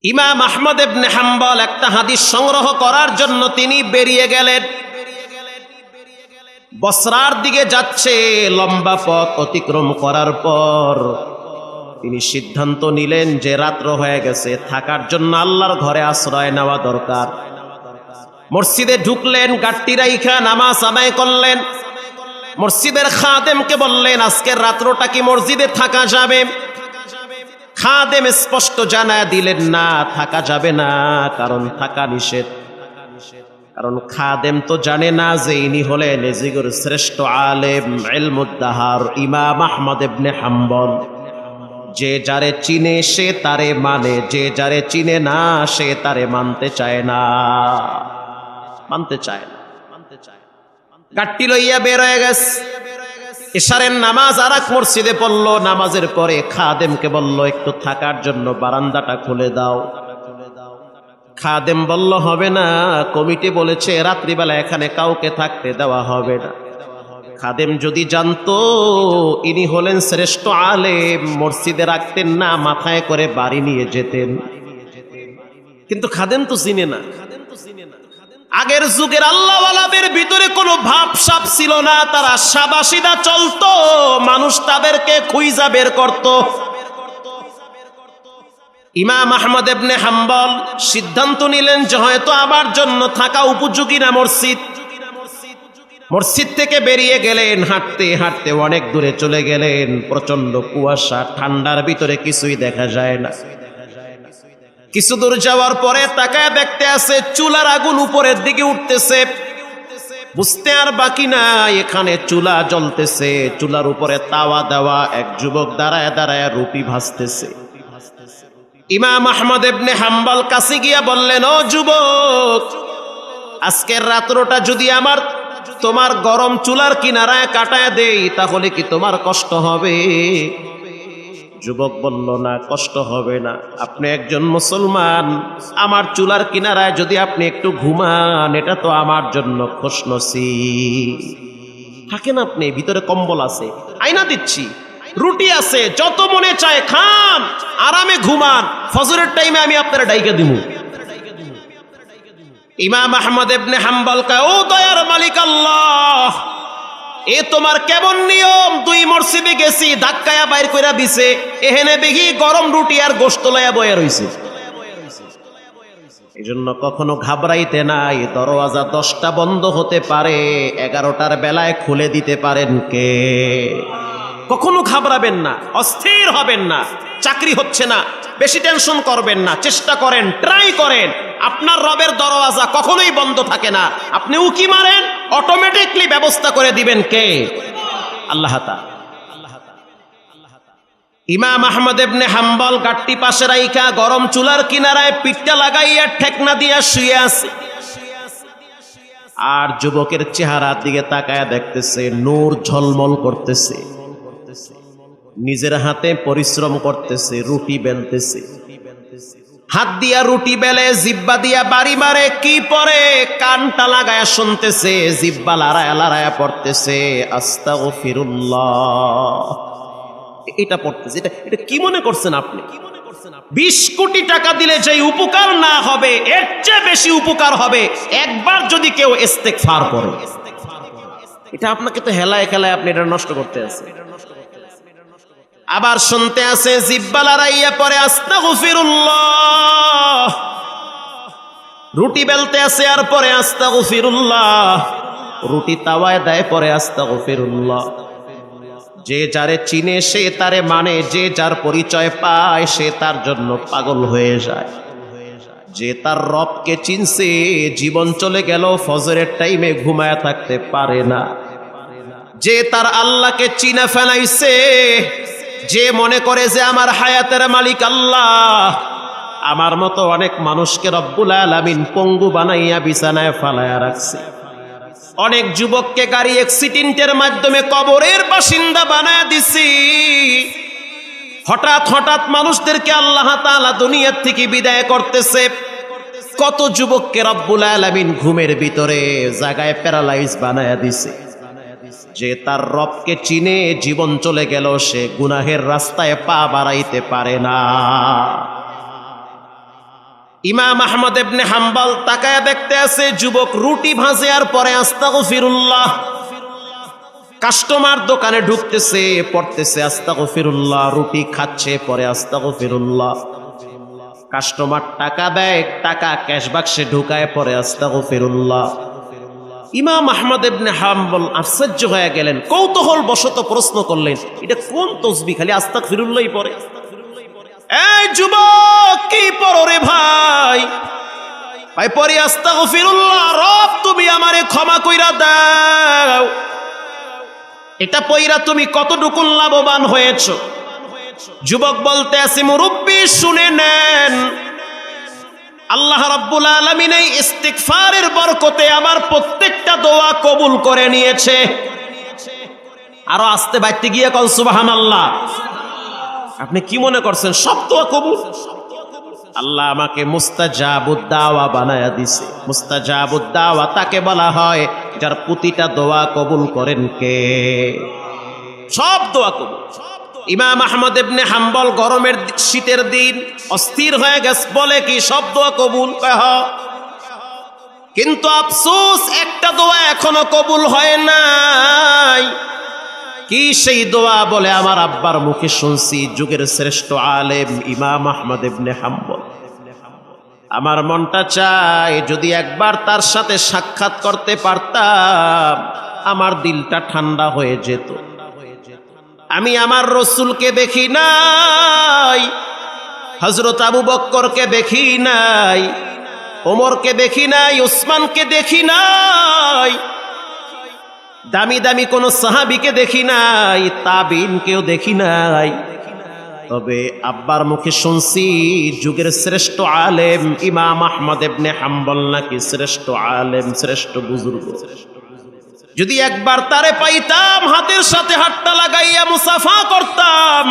ইমাম আহমদ ইবনে হাম্বল একটা হাদিস সংগ্রহ করার জন্য তিনি বেরিয়ে গেলেন। বসরার দিকে যাচ্ছে। লম্বা পথ অতিক্রম করার পর তিনি সিদ্ধান্ত নিলেন যে রাত্র হয়ে গেছে, থাকার জন্য আল্লাহর ঘরে আশ্রয় নেওয়া দরকার। মসজিদে ঢুকলেন, গাট্টি রাইখা নামাজ আদায় করলেন। মসজিদের খাদেমকে বললেন, আজকের রাত্রটা কি মসজিদে থাকা যাবে? খাদেম স্পষ্ট জানায় দিলেন, না, থাকা যাবে না, কারণ থাকা নিষেধ। কারণ খাদেম তো জানে না যে ইনি হলেন এজিগর শ্রেষ্ঠ আলেম ইলমুদ্দাহার ইমাম আহমদ ইবনে হাম্বল। যে যারে চিনে সে তারে মানে, যে যারে চিনে না সে তারে মানতে চায় না, মানতে চায় না। গাট্টি লইয়া বের হয়ে গেছে। ইশারের নামাজ আর এক মসজিদে পড়লো। নামাজের পরে খাদেমকে বলল, একটু থাকার জন্য বারান্দাটা খুলে দাও। খাদেম বলল, হবে না, কমিটি বলেছে রাত্রিবেলা এখানে কাউকে থাকতে দেওয়া হবে না। খাদেম যদি জানতো ইনি হলেন শ্রেষ্ঠ আলেম, মসজিদে রাখতেন না, মাথায় করে বাড়ি নিয়ে যেতেন। কিন্তু খাদেম তো চিনে না। আগের যুগের আল্লাহওয়ালাদের ভিতরে কোনো ভাবসাব ছিল না, তারা সাদাসিধা চলতো, মানুষ তাদেরকে খুঁজা বের করত। ইমাম আহমদ ইবনে হাম্বল সিদ্ধান্ত নিলেন যে হয়তো আমার জন্য থাকা উপযোগী না মসজিদ। মসজিদ থেকে বেরিয়ে গেলেন, হাঁটতে হাঁটতে অনেক দূরে চলে গেলেন। প্রচন্ড কুয়াশা, ঠান্ডার ভিতরে কিছুই দেখা যায় না। কিছু দূর যাওয়ার পরে তাকায় দেখতে আছে চুলার আগুন উপরের দিকে উঠতেছে। বুঝতে আর বাকি নাই, এখানে চুলা জ্বলতেছে, চুলার উপরে তাওয়া দেওয়া। এক যুবক দাঁড়ায় দাঁড়ায় রুটি ভাজতেছে। ইমাম আহমদ ইবনে হাম্বল কাছে গিয়া বললেন, ও যুবক, আজকের রাত্রটা যদি আমার তোমার গরম চুলার কিনারায় কাটায় দেই তাহলে কি তোমার কষ্ট হবে? যুবক বলল, না, কষ্ট হবে না। আপনি একজন মুসলমান, আমার চুলার কিনারায় যদি আপনি একটু ঘুমান, এটা তো আমার জন্য খুশনসিব। থাকেন আপনি, ভিতরে কম্বল আছে, আয়না দিচ্ছি, রুটি আছে, যত মনে চায় খান, আরামে ঘুমান, ফজরের টাইমে আমি আপনারা ডাইকা দিব। ইমাম আহমদ ইবনে হাম্বল কয়, ও দয়ার মালিক আল্লাহ, এ তোমার কেমন নিয়ম? দুই মসজিদে গেছি, ধাক্কায়া বাইর কইরা দিছে, এহেনে দেখি গরম রুটি আর গোশত লইয়া বইয়া রইছে। এই জন্য কখনো ঘাবড়াইতে নাই। দরওয়াজা 10টা বন্ধ হতে পারে, 11টার বেলায় খুলে দিতে পারেন কে? কখনো ঘাবড়াবেন না, অস্থির হবেন না। চাকরি হচ্ছে না, বেশি টেনশন করবেন না, চেষ্টা করেন, ট্রাই করেন। আপনার রবের দরওয়াজা কখনোই বন্ধ থাকে না। আপনি উকি মারেন, অটোমেটিকলি ব্যবস্থা করে দিবেন কে? আল্লাহ তাআলা। ইমাম আহমদ ইবনে হাম্বল গাট্টি পাশে রাইখা গরম চুলার কিনারায় পিঠটা লাগাইয়া ঠেকনা দিয়া শুয়ে আছে। আর যুবকের চেহারার দিকে তাকায়া দেখতেছে, নূর ঝলমল করতেছে, নিজের হাতে পরিশ্রম করতেছে, রুটি বেলতেছে। হাত দিয়া রুটি বেলে, জিব্বা দিয়া বাড়ি মারে, কি পরে কানটা লাগায়া শুনতেছে, জিব্বা লড়ায়া লড়ায়া পড়তেছে আস্তাগফিরুল্লাহ। এটা পড়তেছে। এটা কি মনে করছেন আপনি? 20 কোটি টাকা দিলে যে উপকার না হবে, এর চেয়ে বেশি উপকার হবে একবার যদি কেউ ইস্তেগফার করে। এটা আপনাকে তো হেলায় খেলায় আপনি এটা নষ্ট করতে আছে। আবার শুনতে আছে, জিব্বা লড়াইয়া পরে আস্তাগফিরুল্লাহ। রুটি বেলতে আছে আর পরে আস্তাগফিরুল্লাহ। রুটি তাওয়ায় দেয়, পরে আস্তাগফিরুল্লাহ। যে যারে চিনে সে তারে মানে, যে যার পরিচয় পায় সে তার জন্য পাগল হয়ে যায়। যে তার রবকে চিনছে, জীবন চলে গেল, ফজরের টাইমে ঘুমায়া থাকতে পারে না। যে তার আল্লাহকে চিনা ফেলাইছে, যে মনে করে যে আমার হায়াতের মালিক আল্লাহ, আমার মতো অনেক মানুষকে রব্বুল আলামিন পঙ্গু বানাইয়া বিছানায় ফালায়া রাখছে। অনেক যুবককে গাড়ি অ্যাক্সিডেন্টের মাধ্যমে কবরের বাসিন্দা বানায়া দিছি। হঠাৎ হঠাৎ মানুষদেরকে আল্লাহ তাআলা দুনিয়ার থেকে বিদায় করতেছে। কত যুবককে রব্বুল আলামিন ঘুমের ভিতরে জায়গায় প্যারালাইজ বানায়া দিছে। যে তার রবকে চিনে, জীবন চলে গেল, সে গুনাহের রাস্তায় পা বাড়াইতে পারে না। ইমাম আহমদ ইবনে হাম্বল তাকায়া দেখতে আছে যুবক রুটি ভাজে আর পরে আস্তাগফিরুল্লাহ। কাস্টমার দোকানে ঢুকতেছে, পড়তেছে আস্তাগফিরুল্লাহ, রুটি খাচ্ছে পরে আস্তাগফিরুল্লাহ। কাস্টমার টাকা দেয়, টাকা ক্যাশ বাক্সে ঢুকায় পরে আস্তাগফিরুল্লাহ। ইমাম আহমদ ইবনে হাম্বল আশ্চর্য হয়ে গেলেন, কৌতূহল বশত প্রশ্ন করলেন, এটা কোন তসবিহ খালি আস্তাগফিরুল্লাহই পড়ে? এই যুবক কি পড়ো রে ভাই? ভাই পড়ি আস্তাগফিরুল্লাহ, রব তুমি আমারে ক্ষমা কইরা দাও। এটা পয়রা তুমি কতটুকু লাভবান হয়েছো? যুবক বলতে আছে, মুরব্বি শুনে নেন, আল্লাহ রাব্বুল আলামিন এই ইস্তিগফারের বরকতে আমার প্রত্যেকটা দোয়া কবুল করে নিয়েছে। আরো আস্তে বাইতে গিয়ে কল সুবহানাল্লাহ। আপনি কি মনে করছেন সব দোয়া কবুল? আল্লাহ আমাকে মুস্তাজাবুদ দাওয়া বানায়া দিছে। মুস্তাজাবুদ দাওয়া তাকে বলা হয় যার প্রতিটা দোয়া কবুল করেন কে? সব দোয়া কবুল। ইমাম আহমদ ইবনে হাম্বল গরমের শীতের দিন অস্থির হয়ে গেছে, বলে কি সব দোয়া কবুল? কিন্তু আফসোস একটা দোয়া এখনো কবুল হয় নাই। কি সেই দোয়া? বলে আমার আব্বার মুখে শুনছি, যুগের শ্রেষ্ঠ আলেম ইমাম আহমদ ইবনে হাম্বল। আমার মনটা চায় যদি একবার তার সাথে সাক্ষাৎ করতে পারতাম, আমার দিলটা ঠান্ডা হয়ে যেত। আমি আমার রসুলকে দেখি নাই, হযরত আবু বকরকে দেখি নাই, ওমরকে দেখি নাই, উসমানকে দেখি নাই, দামি দামি কোন সাহাবীকে দেখি নাই, তাবিনকেও দেখি নাই। তবে আব্বার মুখে শুনছি যুগের শ্রেষ্ঠ আলেম ইমাম আহমদ ইবনে হাম্বল নাকি শ্রেষ্ঠ আলেম, শ্রেষ্ঠ বুজুর্গ। যদি একবার তারে পাইতাম, হাতের সাথে হাতটা লাগাইয়া মুসাফা করতাম।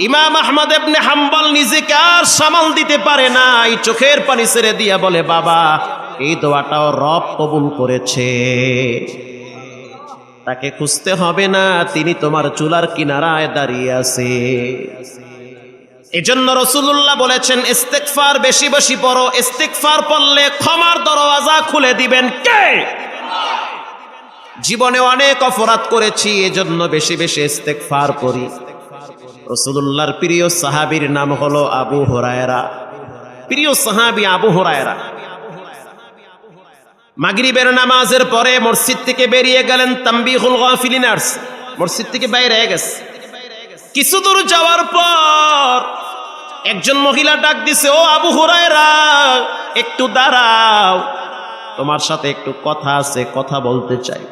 ইমাম আহমদ ইবনে হাম্বল নিজেকে আর সামাল দিতে পারে নাই, চোখের পানি ছেড়ে দিয়া বলে, বাবা এই দোয়াটাও রব কবুল করেছে, তাকে খুঁজতে হবে না, তিনি তোমার চুলার কিনারায় দাঁড়িয়ে আছে। এজন্য রাসূলুল্লাহ বলেছেন, ইস্তিগফার বেশি বেশি পড়ো। ইস্তিগফার পড়লে ক্ষমার দরওয়াজা খুলে দিবেন কে? জীবনে অনেক অপরাধ করেছি, এজন্য বেশি বেশি ইস্তিগফার করি। রাসূলুল্লাহর প্রিয় সাহাবীর নাম হলো আবু হুরায়রা। প্রিয় সাহাবী আবু হুরায়রা মাগরিবের নামাজের পরে মসজিদ থেকে বেরিয়ে গেলেন, তানবীহুল গাফিলিন আসছে, মসজিদ থেকে বাইরে গেছে। কিছু দূর যাওয়ার পর একজন মহিলা ডাক দিছে, ও আবু হুরায়রা একটু দাঁড়াও, তোমার সাথে একটু কথা আছে, কথা বলতে চাই।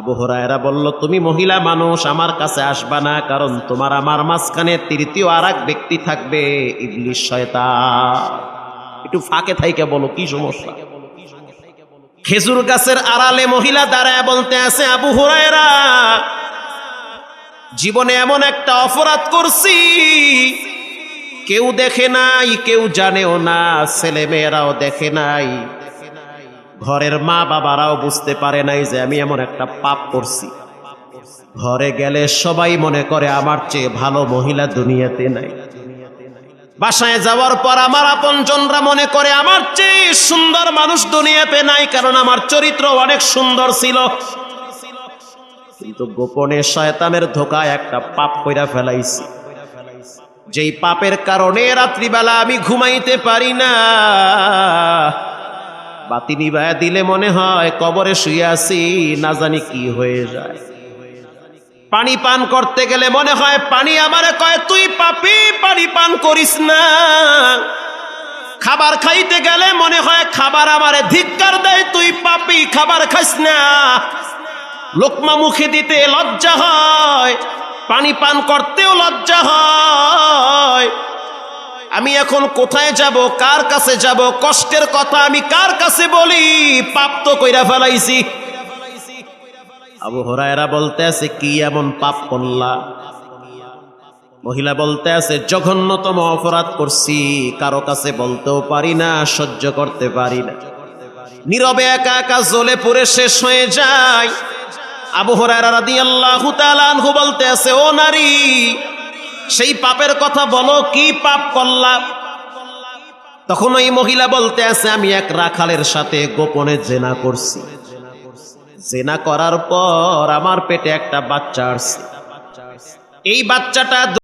আবু হুরায়রা বলল, তুমি মহিলা মানুষ, আমার কাছে আসবা না, কারণ তোমার আমার মাঝখানে তৃতীয় আরেক ব্যক্তি থাকবে, ইবলিস শয়তান। একটু ফাঁকে থাইকে বলো কি সমস্যা? খেজুর গাছের আড়ালে মহিলা দাঁড়ায় বলতে আছে, আবু হুরায়রা জীবনে এমন একটা অপরাধ করছি, কেউ দেখে নাই, কেউ জানেও না, ছেলে মেয়েরাও দেখে নাই, ঘরের মা বাবারাও বুঝতে পারে নাই যে আমি এমন একটা পাপ করছি। ঘরে গেলে সবাই মনে করে আমার চেয়ে ভালো মহিলা দুনিয়াতে নাই। বাসায় যাওয়ার পর আমার আপনজনরা মনে করে আমার চেয়ে সুন্দর মানুষ দুনিয়াতে নাই, কারণ আমার চরিত্র অনেক সুন্দর ছিল। কিন্তু গোপনে শয়তানের ধোকায় একটা পাপ কইরা ফেলাইছি, যেই পাপের কারণে রাত্রিবেলা আমি ঘুমাইতে পারি না। বাতি নিভায়া দিলে মনে হয় কবরে শুয়ে আছি, না জানি কি হয়ে যায়। পানি পান করতে গেলে মনে হয় পানি আমারে কয় তুই পাপী, পানি পান করিস না। খাবার খাইতে গেলে মনে হয় খাবার আমারে ধিক্কার দেয়, তুই পাপী, খাবার খাইস না। লোকমা মুখে দিতে লজ্জা হয়, পানি পান করতেও লজ্জা হয়। আমি এখন কোথায় যাব, কার কাছে যাব, কষ্টের কথা আমি কার কাছে বলি, পাপ তো কইরা ফেলাইছি। আবু হুরায়রা বলতে আছে, কি এমন পাপ করলা? মহিলা বলতে আছে, জঘন্যতম অপরাধ করছি, কারো কাছে বলতেও পারি না, সহ্য করতে পারি না, নীরবে একা একা জ্বলে পুড়ে শেষ হয়ে যায়। আবু হুরায়রা রাদিয়াল্লাহু তাআলা আনহু বলতে আছে, ও নারী, সেই পাপের কথা বলো, কি পাপ করলা? তখন ওই মহিলা বলতে আছে, আমি এক রাখালের সাথে গোপনে জেনা করছি। জেনা করার পর আমার পেটে একটা বাচ্চা আসছে। এই বাচ্চাটা